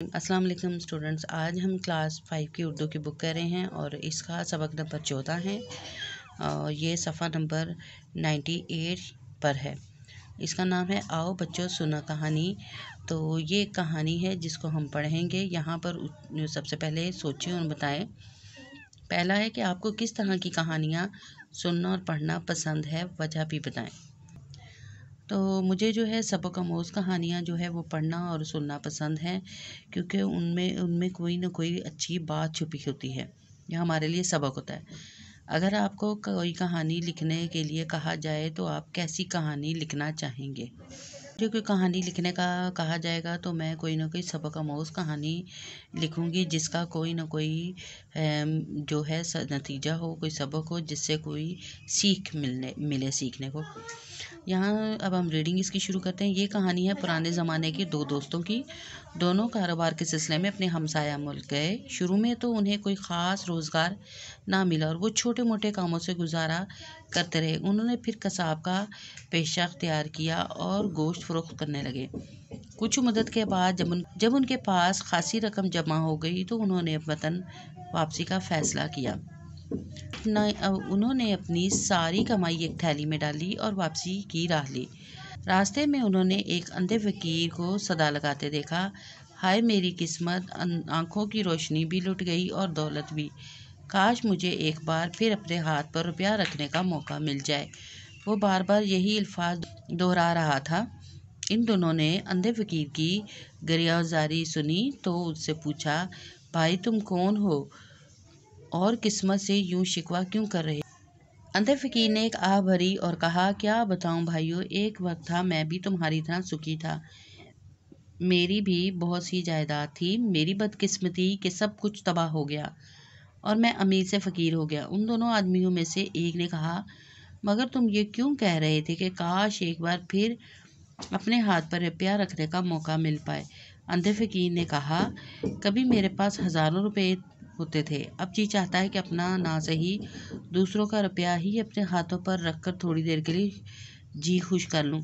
अस्सलाम वालेकुम स्टूडेंट्स। आज हम क्लास 5 की उर्दू की बुक कर रहे हैं और इसका सबक नंबर 14 है और ये सफ़ा नंबर 98 पर है। इसका नाम है आओ बच्चों सुना कहानी। तो ये कहानी है जिसको हम पढ़ेंगे। यहाँ पर सबसे पहले सोचें और बताएं। पहला है कि आपको किस तरह की कहानियाँ सुनना और पढ़ना पसंद है, वजह भी बताएं। तो मुझे जो है सबक आमोज़ कहानियाँ जो है वो पढ़ना और सुनना पसंद है, क्योंकि उनमें कोई ना कोई अच्छी बात छुपी होती है या हमारे लिए सबक होता है। अगर आपको कोई कहानी लिखने के लिए कहा जाए तो आप कैसी कहानी लिखना चाहेंगे? जो कोई कहानी लिखने का कहा जाएगा तो मैं कोई ना कोई सबक आमोज़ कहानी लिखूँगी, जिसका कोई ना कोई जो है नतीजा हो, कोई सबक हो, जिससे कोई सीख मिले सीखने को। यहाँ अब हम रीडिंग इसकी शुरू करते हैं। ये कहानी है पुराने ज़माने के दो दोस्तों की। दोनों कारोबार के सिलसिले में अपने हमसाया मुल्क गए। शुरू में तो उन्हें कोई ख़ास रोज़गार ना मिला और वो छोटे मोटे कामों से गुजारा करते रहे। उन्होंने फिर कसाब का पेशा अख्तियार किया और गोश्त फ़रोख्त करने लगे। कुछ मुद्दत के बाद जब उनके पास खासी रकम जमा हो गई तो उन्होंने वतन वापसी का फ़ैसला किया। उन्होंने अपनी सारी कमाई एक थैली में डाली और वापसी की राह ली। रास्ते में उन्होंने एक अंधे फ़कीर को सदा लगाते देखा, हाय मेरी किस्मत, आँखों की रोशनी भी लुट गई और दौलत भी। काश मुझे एक बार फिर अपने हाथ पर रुपया रखने का मौका मिल जाए। वो बार बार यही अल्फाज दोहरा रहा था। इन दोनों ने अंधे फ़कीर की गरियाज़ारी सुनी तो उससे पूछा, भाई तुम कौन हो और किस्मत से यूं शिकवा क्यों कर रहे? अंधे फ़कीर ने एक आह भरी और कहा, क्या बताऊं भाइयों, एक वक्त था मैं भी तुम्हारी तरह सुखी था। मेरी भी बहुत सी जायदाद थी। मेरी बदकिस्मती कि सब कुछ तबाह हो गया और मैं अमीर से फ़कीर हो गया। उन दोनों आदमियों में से एक ने कहा, मगर तुम ये क्यों कह रहे थे कि काश एक बार फिर अपने हाथ पर रुपया रखने का मौका मिल पाए? अंधे फ़कीर ने कहा, कभी मेरे पास हज़ारों रुपए होते थे, अब जी चाहता है कि अपना ना सही दूसरों का रुपया ही अपने हाथों पर रखकर थोड़ी देर के लिए जी खुश कर लूं।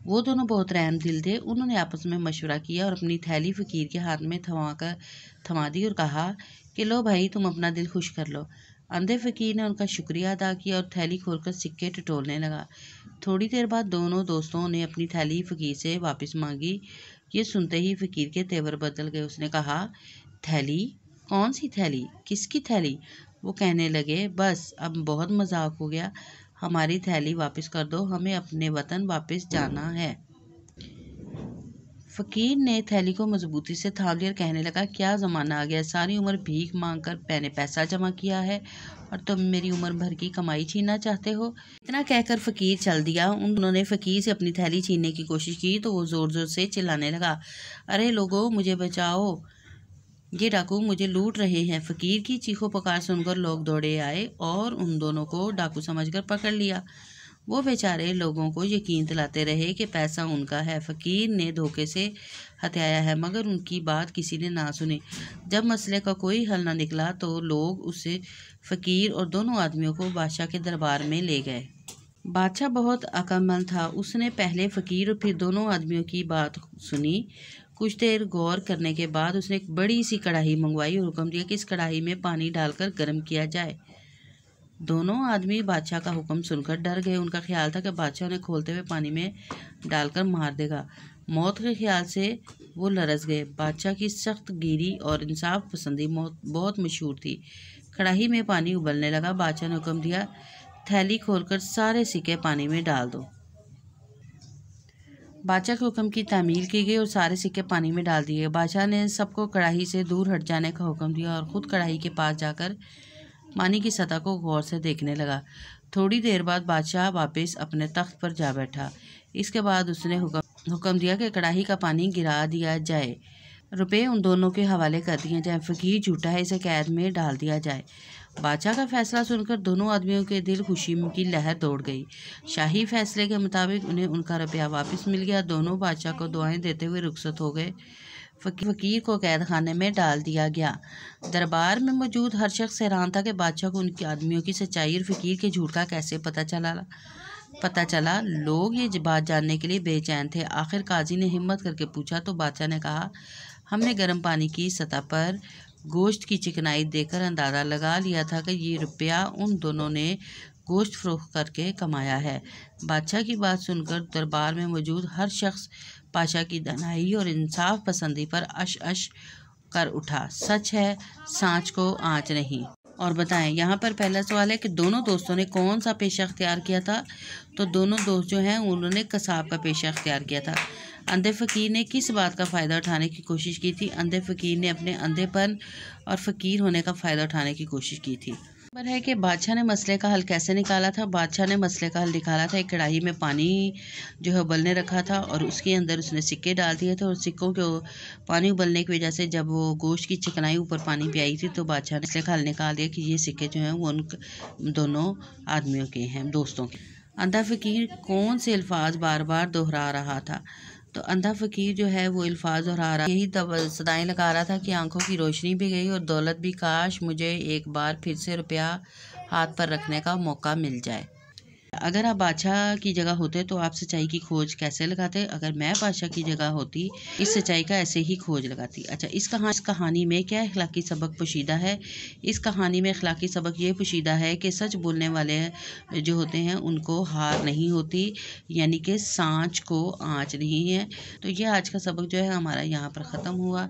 वो दोनों बहुत रहम दिल थे। उन्होंने आपस में मशवरा किया और अपनी थैली फ़कीर के हाथ में थमा दी और कहा कि लो भाई, तुम अपना दिल खुश कर लो। अंधे फ़कीर ने उनका शुक्रिया अदा किया और थैली खोलकर सिक्के टटोलने लगा। थोड़ी देर बाद दोनों दोस्तों ने अपनी थैली फ़कीर से वापस मांगी। ये सुनते ही फ़कीर के तेवर बदल गए। उसने कहा, थैली? कौन सी थैली? किसकी थैली? वो कहने लगे, बस अब बहुत मजाक हो गया, हमारी थैली वापस कर दो, हमें अपने वतन वापस जाना है। फ़कीर ने थैली को मजबूती से थाम लिया और कहने लगा, क्या ज़माना आ गया, सारी उम्र भीख मांग कर मैंने पैसा जमा किया है और तुम मेरी उम्र भर की कमाई छीनना चाहते हो। इतना कहकर फ़कीर चल दिया। उन्होंने फ़कीर से अपनी थैली छीनने की कोशिश की तो वो ज़ोर ज़ोर से चिल्लाने लगा, अरे लोगों, मुझे बचाओ, ये डाकू मुझे लूट रहे हैं। फ़कीर की चीखों पुकार सुनकर लोग दौड़े आए और उन दोनों को डाकू समझकर पकड़ लिया। वो बेचारे लोगों को यकीन दिलाते रहे कि पैसा उनका है, फ़कीर ने धोखे से हथियाया है, मगर उनकी बात किसी ने ना सुनी। जब मसले का कोई हल ना निकला तो लोग उसे फ़कीर और दोनों आदमियों को बादशाह के दरबार में ले गए। बादशाह बहुत अक्लमंद था। उसने पहले फ़कीर और फिर दोनों आदमियों की बात सुनी। कुछ देर गौर करने के बाद उसने एक बड़ी सी कढ़ाई मंगवाई और हुक्म दिया कि इस कढ़ाई में पानी डालकर गर्म किया जाए। दोनों आदमी बादशाह का हुक्म सुनकर डर गए। उनका ख्याल था कि बादशाह उन्हें खोलते हुए पानी में डालकर मार देगा। मौत के ख्याल से वो लरज़ गए। बादशाह की सख्त गिरी और इंसाफ पसंदी मौत बहुत मशहूर थी। कढ़ाई में पानी उबलने लगा। बादशाह ने हुक्म दिया, थैली खोलकर सारे सिक्के पानी में डाल दो। बादशाह के हुक्म की तामील की गई और सारे सिक्के पानी में डाल दिए। बादशाह ने सबको कढ़ाई से दूर हट जाने का हुक्म दिया और ख़ुद कढ़ाई के पास जाकर पानी की सतह को गौर से देखने लगा। थोड़ी देर बाद बादशाह वापस अपने तख्त पर जा बैठा। इसके बाद उसने हुक्म दिया कि कढ़ाई का पानी गिरा दिया जाए, रुपये उन दोनों के हवाले कर दिए जाए, फ़कीर झूठा है, इसे कैद में डाल दिया जाए। बादशाह का फैसला सुनकर दोनों आदमियों के दिल खुशी की लहर दौड़ गई। शाही फैसले के मुताबिक उन्हें उनका रुपया वापस मिल गया। दोनों बादशाह को दुआएं देते हुए रुखसत हो गए। फ़कीर को कैद खाने में डाल दिया गया। दरबार में मौजूद हर शख्स हैरान था कि बादशाह को उनके आदमियों की सच्चाई और फ़कीर के झूठ का कैसे पता चला। पता चला लोग ये बात जानने के लिए बेचैन थे। आखिर काजी ने हिम्मत करके पूछा तो बादशाह ने कहा, हमने गर्म पानी की सतह पर गोश्त की चिकनाई देखकर अंदाज़ा लगा लिया था कि ये रुपया उन दोनों ने गोश्त फरोख्त करके कमाया है। बादशाह की बात सुनकर दरबार में मौजूद हर शख्स पाशा की दानाई और इंसाफ पसंदी पर अश अश कर उठा। सच है, सांच को आँच नहीं। और बताएं, यहाँ पर पहला सवाल है कि दोनों दोस्तों ने कौन सा पेशा अख्तियार किया था। तो दोनों दोस्त जो हैं उन्होंने कसाब का पेशा अख्तियार किया था। अंधे फ़कीर ने किस बात का फ़ायदा उठाने की कोशिश की थी। अंधे फ़कीर ने अपने अंधेपन और फ़कीर होने का फ़ायदा उठाने की कोशिश की थी। नंबर है कि बादशाह ने मसले का हल कैसे निकाला था। बादशाह ने मसले का हल निकाला था। एक कढ़ाई में पानी जो है उबलने रखा था और उसके अंदर उसने सिक्के डाल दिए थे और सिक्कों के पानी उबलने की वजह से जब वो गोश्त की चिकनाई ऊपर पानी पे आई थी तो बादशाह ने मसले का हल निकाल दिया कि ये सिक्के जो हैं वो उन दोनों आदमियों के हैं, दोस्तों के। अंधा फ़कीर कौन से अल्फाज बार बार दोहरा रहा था। तो अंधा फ़कीर जो है वो अल्फाज दोहरा रहा, यही सदाएँ लगा रहा था कि आंखों की रोशनी भी गई और दौलत भी, काश मुझे एक बार फिर से रुपया हाथ पर रखने का मौका मिल जाए। अगर आप बादशाह की जगह होते तो आप सच्चाई की खोज कैसे लगाते। अगर मैं बादशाह की जगह होती इस सच्चाई का ऐसे ही खोज लगाती। अच्छा, इस कहानी में क्या अखलाकी सबक पोशीदा है। इस कहानी में अखलाकी सबक ये पोशीदा है कि सच बोलने वाले जो होते हैं उनको हार नहीं होती, यानी कि सांच को आँच नहीं है। तो ये आज का सबक जो है हमारा यहाँ पर ख़त्म हुआ।